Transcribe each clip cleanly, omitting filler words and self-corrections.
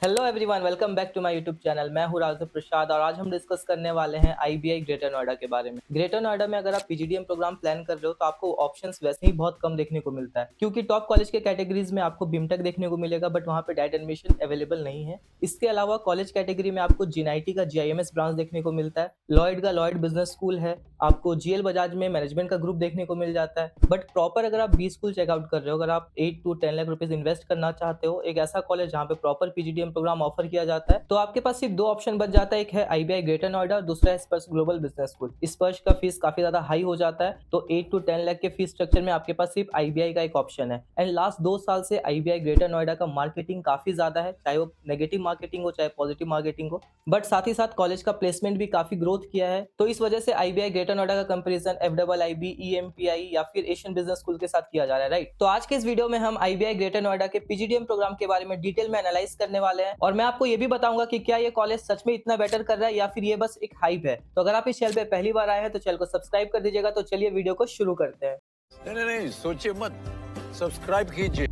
Hello everyone, welcome back to my YouTube channel. मैं हूं राघव प्रसाद और आज हम डिस्कस करने वाले हैं आईबीआई ग्रेटर नोएडा के बारे में। ग्रेटर नोएडा में अगर आप पीजीडीएम प्रोग्राम प्लान कर रहे हो तो आपको ऑप्शंस वैसे ही बहुत कम देखने को मिलता है, क्योंकि टॉप कॉलेज के कैटेगरीज में आपको बीमटेक देखने को मिलेगा, बट वहाँ पे डायरेक्ट एडमिशन अवेलेबल नहीं है। इसके अलावा कॉलेज कैटेगरी में आपको जीएनआईटी का जीआईएमएस ब्रांच देखने को मिलता है, लॉयड का लॉयड बिजनेस स्कूल है, आपको जीएल बजाज में मैनेजमेंट का ग्रुप देखने को मिल जाता है। बट प्रॉपर अगर आप बी स्कूल चेकआउट कर रहे हो, अगर आप 8 to 10 लाख रुपीज इन्वेस्ट करना चाहते हो, एक ऐसा कॉलेज जहाँ पे प्रॉपर पीजीडीएम प्रोग्राम ऑफर किया जाता है, तो आपके पास सिर्फ दो ऑप्शन बच जाता है। एक है आईबीआई ग्रेटर नोएडा और दूसरा है स्पर्श ग्लोबल बिजनेस स्कूल। स्पर्श का फीस काफी ज्यादा हाई हो जाता है, तो 8 to 10 लाख के फीस स्ट्रक्चर में आपके पास सिर्फ आईबीआई का एक ऑप्शन है। एंड लास्ट 2 साल से आईबीआई ग्रेटर नोएडा का मार्केटिंग काफी ज्यादा है, चाहे वो नेगेटिव मार्केटिंग हो चाहे पॉजिटिव मार्केटिंग हो, बट साथ ही साथ कॉलेज का प्लेसमेंट भी काफी ग्रोथ किया है। तो इस वजह से आईबीआई ग्रेटर नोएडा का कंपैरिजन एफडबलआईबी, ईएमपीआई या फिर एशियन बिजनेस स्कूल के साथ किया जा रहा है, राइट। तो आज के इस वीडियो में हम आईबीआई ग्रेटर नोएडा के पीजीडीएम प्रोग्राम के बारे में डिटेल में एनालाइज करने वाले हैं और मैं आपको ये भी बताऊंगा कि क्या ये कॉलेज सच में इतना बेटर कर रहा है या फिर ये बस एक हाइप है। तो अगर आप इस चैनल पे पहली बार आए हैं तो चैनल को सब्सक्राइब कर दीजिएगा। तो चलिए वीडियो को शुरू करते हैं। नहीं, सोचिए मत, सब्सक्राइब कीजिए।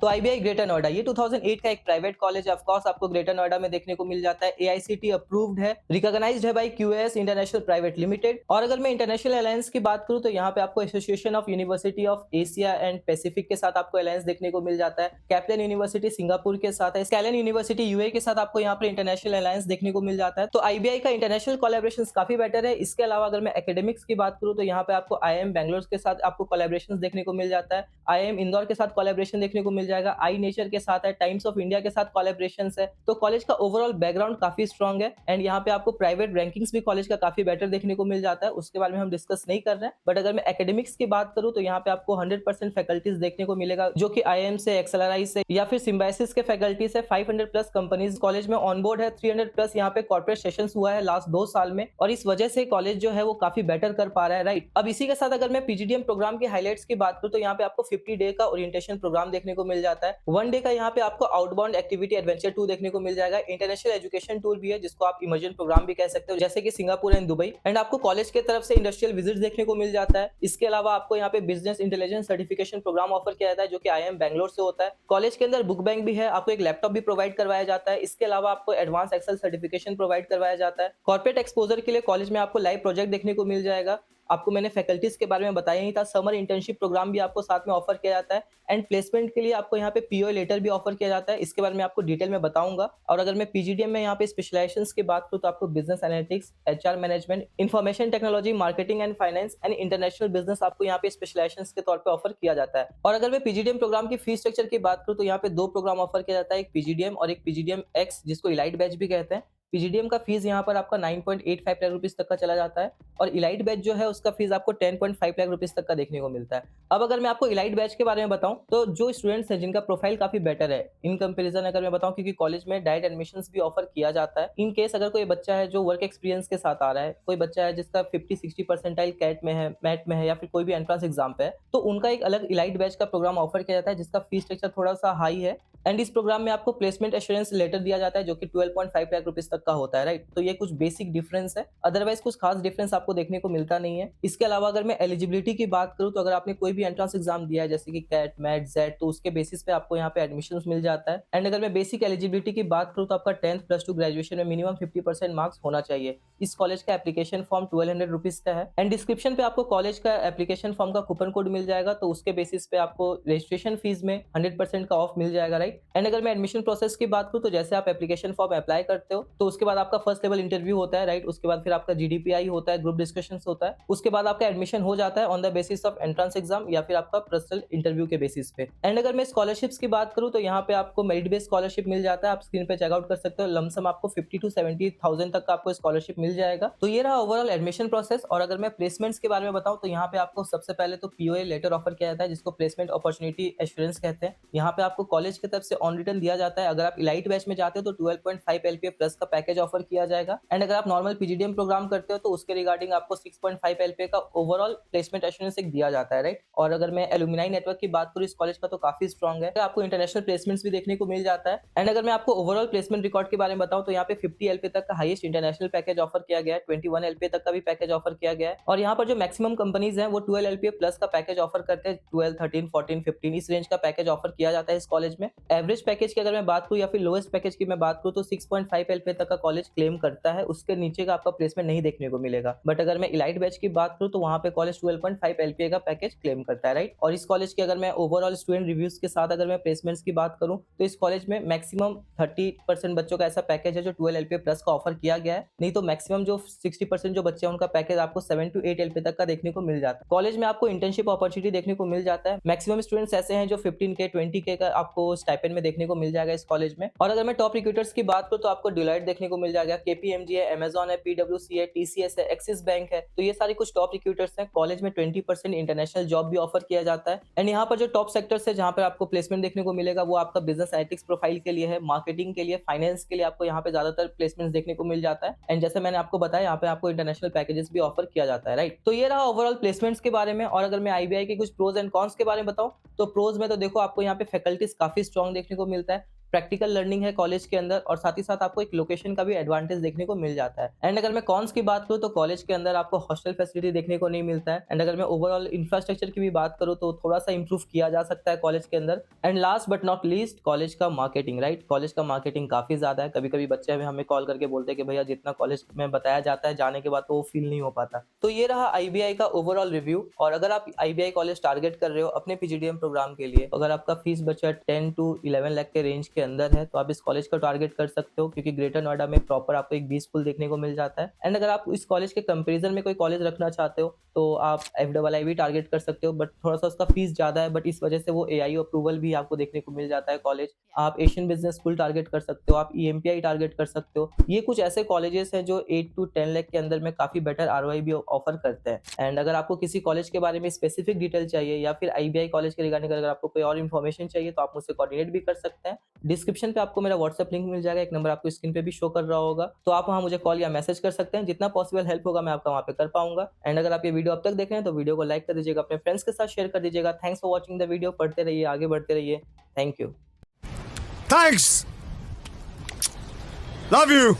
तो आईबीआई ग्रेटर नोएडा ये 2008 का एक प्राइवेट कॉलेज ऑफ कोर्स आपको ग्रेटर नोएडा में देखने को मिल जाता है। एआईसीटी अप्रूव्ड है, रिकॉग्नाइज्ड है by QS international private limited. और अगर मैं इंटरनेशनल अलायंस की बात करूं तो यहाँ पे आपको association of university of Asia and Pacific के साथ आपको अलायंस देखने को मिल जाता है। कैप्टन यूनिवर्सिटी सिंगापुर के साथ है, स्कैलन यूनिवर्सिटी यूए के साथ आपको यहाँ पर इंटरनेशनल अलायंस देखने को मिल जाता है। तो आईबीआई का इंटरनेशनल कोलैबोरेशन काफी बेटर है। इसके अलावा अगर मैं एकेडमिक्स की बात करूं तो यहाँ पे आपको आईआईएम बैंगलोर के साथ आपको कोलैबोरेशन देखने को मिल जाता है, आईआईएम इंदौर के साथ कोलैबोरेशन देखने को मिल जाएगा, आई नेचर के साथ है, टाइम्स ऑफ इंडिया के साथ कोलैबोरेशंस है। तो कॉलेज का ओवरऑल बैकग्राउंड काफी स्ट्रांग है एंड यहाँ पे आपको प्राइवेट रैंकिंग्स भी कॉलेज का काफी बेटर देखने को मिल जाता है, उसके बारे में हम डिस्कस नहीं कर रहे हैं। बट अगर मैं एकेडमिक्स की बात करूं तो यहाँ पे आपको 100% फैकल्टीज देखने को मिलेगा, जो कि आईएम से, एक्सएलआरआई से या फिर सिम्बायोसिस के फैकल्टी से। 500 प्लस कंपनीज कॉलेज में ऑन बोर्ड है, 300 प्लस यहाँ पे कॉर्पोरेट सेशंस हुआ है लास्ट 2 साल में, और इस वजह से कॉलेज जो है वो काफी बेटर कर पा रहा है, राइट। अब इसी के साथ अगर मैं पीजीडीएम प्रोग्राम के हाईलाइट्स की बात करूं तो यहाँ पे आपको 50 डे का ओरिएंटेशन प्रोग्राम देखने को मिल जाता है, 1 डे का यहाँ पे आपको आउटबाउंड एक्टिविटी एडवेंचर टूर देखने को मिल जाएगा, इंटरनेशनल एजुकेशन टूर भी है जिसको आप इमर्जन प्रोग्राम भी कह सकते हो, जैसे कि सिंगापुर एंड दुबई। एंड आपको कॉलेज की तरफ से इंडस्ट्रियल विजिट देखने को मिल जाता है। इसके अलावा आपको यहाँ पे business intelligence certification programme offer किया जाता है, जो कि आईएम बैंगलोर से होता है। कॉलेज के अंदर बुक बैंक भी है, आपको एक लैपटॉप भी प्रोवाइड करवाया जाता है। इसके अलावा आपको एडवांस एक्सेल सर्टिफिकेशन प्रोवाइड करवाया जाता है। कॉर्पोरेट एक्सपोजर के लिए कॉलेज में आपको लाइव प्रोजेक्ट देखने को मिल जाएगा। आपको मैंने फैकल्टीज के बारे में बताया ही था, समर इंटर्नशिप प्रोग्राम भी आपको साथ में ऑफर किया जाता है एंड प्लेसमेंट के लिए आपको यहाँ पे पीओ लेटर भी ऑफर किया जाता है। इसके बारे में आपको डिटेल में बताऊंगा। और अगर मैं पीजीडीएम में यहाँ पे स्पेशलाइजेशंस की बात करूँ तो आपको business analytics, HR management, information technology, marketing and finance and international business आपको यहाँ पे स्पेशलाइजेशंस के तौर पे ऑफर किया जाता है। और अगर मैं पीजीडीएम प्रोग्राम की फीस स्ट्रक्चर की बात करूँ तो यहाँ पे दो प्रोग्राम ऑफर किया जाता है, एक पीजीडीएम और एक पीजीडीएम एक्स, जिसको इलाइट बैच भी कहते हैं। पीजीडीएम का फीस यहाँ पर आपका 9.85 लाख रुपीस तक का चला जाता है और इलाइट बैच जो है उसका फीस आपको 10.5 लाख रुपीस तक का देखने को मिलता है। अब अगर मैं आपको इलाइट बैच के बारे में बताऊं तो जो स्टूडेंट्स हैं जिनका प्रोफाइल काफी बेटर है इन कंपैरिजन, अगर मैं बताऊं, क्योंकि कॉलेज में डायरेक्ट एडमिशंस भी ऑफर किया जाता है। इन केस अगर कोई बच्चा है जो वर्क एक्सपीरियंस के साथ आ रहा है, कोई बच्चा है जिसका 50-60 परसेंटाइल कैट में है, मैट में है या फिर कोई भी एंट्रेंस एग्जाम पे है, तो उनका एक अलग इलाइट बैच का प्रोग्राम ऑफर किया जाता है जिसका फीस स्ट्रक्चर थोड़ा सा हाई है। एंड इस प्रोग्राम में आपको प्लेसमेंट एश्योरेंस लेटर दिया जाता है जो कि 12.5 लाख रुपीस तक का होता है, राइट। तो ये कुछ बेसिक डिफरेंस है, अदरवाइज कुछ खास डिफरेंस आपको देखने को मिलता नहीं है। इसके अलावा अगर मैं एलिजिबिलिटी की बात करूं तो अगर आपने कोई भी एंट्रेंस एग्जाम दिया है जैसे कि कैट, मैट, जेट, तो उसके बेसिस पे आपको यहाँ पे एडमिशन मिल जाता है। एंड अगर मैं बेसिक एलिजिबिलिटी की बात करूँ तो आपका 10th प्लस 2 ग्रेजुएशन में मिनिमम 50% मार्क्स होना चाहिए। इस कॉलेज का एप्लीकेशन फॉर्म 1200 रुपीज का है एंड डिस्क्रिप्शन पे आपको कॉलेज का एप्लीकेशन फॉर्म का कूपन कोड मिल जाएगा, तो उसके बेसिस पे आपको रजिस्ट्रेशन फीस में 100% का ऑफ मिल जाएगा, राइट। एंड अगर मैं एडमिशन प्रोसेस की बात करूँ तो जैसे आप एप्लीकेशन फॉर्म अप्लाई करते हो तो उसके बाद आपका फर्स्ट लेवल इंटरव्यू होता है, राइट। उसके बाद फिर आपका जीडीपीआई होता है, ग्रुप डिस्कशंस होता है। उसके बाद आपका एडमिशन हो जाता है on the basis of entrance exam या फिर आपका पर्सनल इंटरव्यू के बेसिस पे। एंड अगर मैं स्कॉलरशिप्स की बात करूँ तो यहाँ पे आपको मेरिट बेस्ड स्कॉलरशिप मिल जाता है, आप स्क्रीन पे चेकआउट कर सकते हो। लमसम आपको 50 to 70,000 तक का आपको स्कॉलरशिप मिल जाएगा। तो ये रहा ओवरऑल एडमिशन प्रोसेस। और अगर मैं प्लेसमेंट्स के बारे में बताऊं तो यहाँ पे आपको सबसे पहले तो पीओए लेटर ऑफर किया जाता है जिसको प्लेसमेंट अपॉर्चुनिटी एश्योरेंस कहते हैं। यहाँ पे आपको कॉलेज की तरफ से ऑन रिटर्न दिया जाता है। अगर आप इलाइट बैच में जाते हो तो 12.5 एलपीए प्लस का पैकेज ऑफर किया जाएगा एंड अगर आप नॉर्मल पीजीडीएम प्रोग्राम करते हो तो उसके रिगार्डिंग आपको 6.5 एलपीए का ओवरऑल प्लेसमेंट एश्योरेंस एक दिया जाता है, राइट। और अगर मैं एलुमिनाई नेटवर्क की बात करूँ इस कॉलेज का तो काफी स्ट्रॉन्ग है, आपको इंटरनेशनल प्लेसमेंट्स भी देखने को मिल जाता है। एंड अगर मैं आपको ओवरऑल प्लेसमेंट रिकॉर्ड के बारे में बताऊं तो यहाँ पे 50 एलपीए तक का हाईएस्ट इंटरनेशनल पैकेज ऑफर किया गया है, 21 एलपीए तक का भी पैकेज ऑफर किया गया है। और यहाँ पर जो मैक्सिमम कंपनीज हैं वो 12 एलपीए प्लस का पैकेज ऑफर करते हैं, 12, 13, 14, 15 इस रेंज का पैकेज ऑफर किया जाता है इस कॉलेज में। एवरेज पैकेज की अगर मैं बात करूँ या फिर लोएस्ट पैकेज की मैं बात करूँ तो 6.5 एलपीए तक का कॉलेज क्लेम करता है, उसके नीचे का आपका प्लेसमेंट नहीं देखने को मिलेगा। बट अगर मैं इलाइट बैच की बात करूँ तो वहाँ पे कॉलेज 12.5 एलपीए का पैकेज क्लेम करता है, राइट। और इस कॉलेज की अगर मैं ओवरऑल स्टूडेंट रिव्यूज के साथ अगर मैं प्लेसमेंट्स की बात करूँ तो इस कॉलेज में मैक्सिमम 30% बच्चों का ऐसा पैकेज है जो 12 एलपीए प्लस का ऑफर किया गया है, नहीं तो मैक्सिमम जो 60% जो बच्चे हैं उनका पैकेज आपको 7 to 8 एलपीए तक का देखने को मिल जाता है। कॉलेज में आपको इंटर्नशिप अपॉर्चुनिटी देखने को मिल जाता है। मैक्सिमम स्टूडेंट्स ऐसे हैं जो 15K 20K का आपको स्टाइपेंड में देखने को मिल जाएगा इस कॉलेज में। और अगर मैं टॉप रिक्रूटर्स की बात करूँ तो आपको डिलॉयट देखने को मिल जाएगा, केपीएमजी है, अमेजॉन है, पीडब्ल्यूसी है, टीसीएस है, एक्सिस बैंक है। तो ये सारी कुछ टॉप रिक्रूटर्स हैं। कॉलेज में 20% इंटरनेशनल जॉब भी ऑफर किया जाता है। एंड यहाँ पर जो टॉप सेक्टर्स है जहाँ पर आपको प्लेसमेंट देखने को मिलेगा वो आपका बिजनेस एथिक्स प्रोफाइल के लिए है, मार्केटिंग के लिए, फाइनेंस के लिए आपको यहाँ पे ज्यादातर प्लेसमेंट देखने को मिल जाता है। एंड जैसे मैंने आपको बताया यहाँ पे आपको इंटरनेशनल पैकेजेस भी ऑफर किया जाता है, राइट। तो ये रहा ओवरऑल प्लेसमेंट्स के बारे में। और अगर मैं आईबीआई के कुछ प्रोज एंड कॉन्स के बारे में बताऊं तो प्रोज में तो देखो आपको यहाँ पे फैकल्टीज काफी स्ट्रॉन्ग देखने को मिलता है, प्रैक्टिकल लर्निंग है कॉलेज के अंदर, और साथ ही साथ आपको एक लोकेशन का भी एडवांटेज देखने को मिल जाता है। एंड अगर मैं कॉन्स की बात करूँ तो कॉलेज के अंदर आपको हॉस्टल फैसिलिटी देखने को नहीं मिलता है। एंड अगर मैं ओवरऑल इंफ्रास्ट्रक्चर की भी बात करूँ तो थोड़ा सा इंप्रूव किया जा सकता है कॉलेज के अंदर। And last but not least college का मार्केटिंग, राइट। कॉलेज का मार्केटिंग काफी ज्यादा है। कभी कभी बच्चे हमें कॉल करके बोलते हैं कि भैया जितना कॉलेज में बताया जाता है जाने के बाद तो वो फील नहीं हो पाता। तो ये रहा आईबीआई का ओवरऑल रिव्यू। और अगर आप आईबीआई कॉलेज टारगेट कर रहे हो अपने पीजीडीएम प्रोग्राम के लिए, अगर आपका फीस बजट 10 to 11 लाख के रेंज के अंदर है तो आप इस कॉलेज का टारगेट कर सकते हो, क्योंकि ग्रेटर नोएडा में प्रॉपर आपको एक 20 स्कूल देखने को मिल जाता है। एंड अगर आप इस कॉलेज के कंपैरिजन में कोई कॉलेज रखना चाहते हो तो आप एफडब्ल्यूआई भी टारगेट कर सकते हो, बट थोड़ा सा उसका फीस ज्यादा है, बट इस वजह से वो एआई अप्रूवल भी आपको देखने को मिल जाता है कॉलेज। आप एशियन बिजनेस स्कूल टारगेट कर सकते हो, आप ईएमपीआई टारगेट कर सकते हो। ये कुछ ऐसे कॉलेजेस हैं जो 8 to 10 लाख के अंदर में काफी बेटर आरओआई भी ऑफर करते हैं। एंड अगर आपको किसी कॉलेज के बारे में स्पेसिफिक डिटेल चाहिए या फिर आईबीआई कॉलेज के रिगार्डिंग अगर आपको कोई और इन्फॉर्मेशन चाहिए तो आप मुझसे कोऑर्डिनेट भी कर सकते हैं। डिस्क्रिप्शन पे आपको मेरा व्हाट्सएप लिंक मिल जाएगा, एक नंबर आपको स्क्रीन पे भी शो कर रहा होगा, तो आप वहां मुझे कॉल या मैसेज कर सकते हैं। जितना पॉसिबल हेल्प होगा मैं आपका वहां पे कर पाऊंगा। एंड अगर आप ये वीडियो अब तक देख रहे हैं तो वीडियो को लाइक कर दीजिएगा, अपने फ्रेंड्स के साथ शेयर कर दीजिएगा। Thanks for watching the video. पढ़ते रहिए, आगे बढ़ते रहिए। Thank you. Thanks. Love you.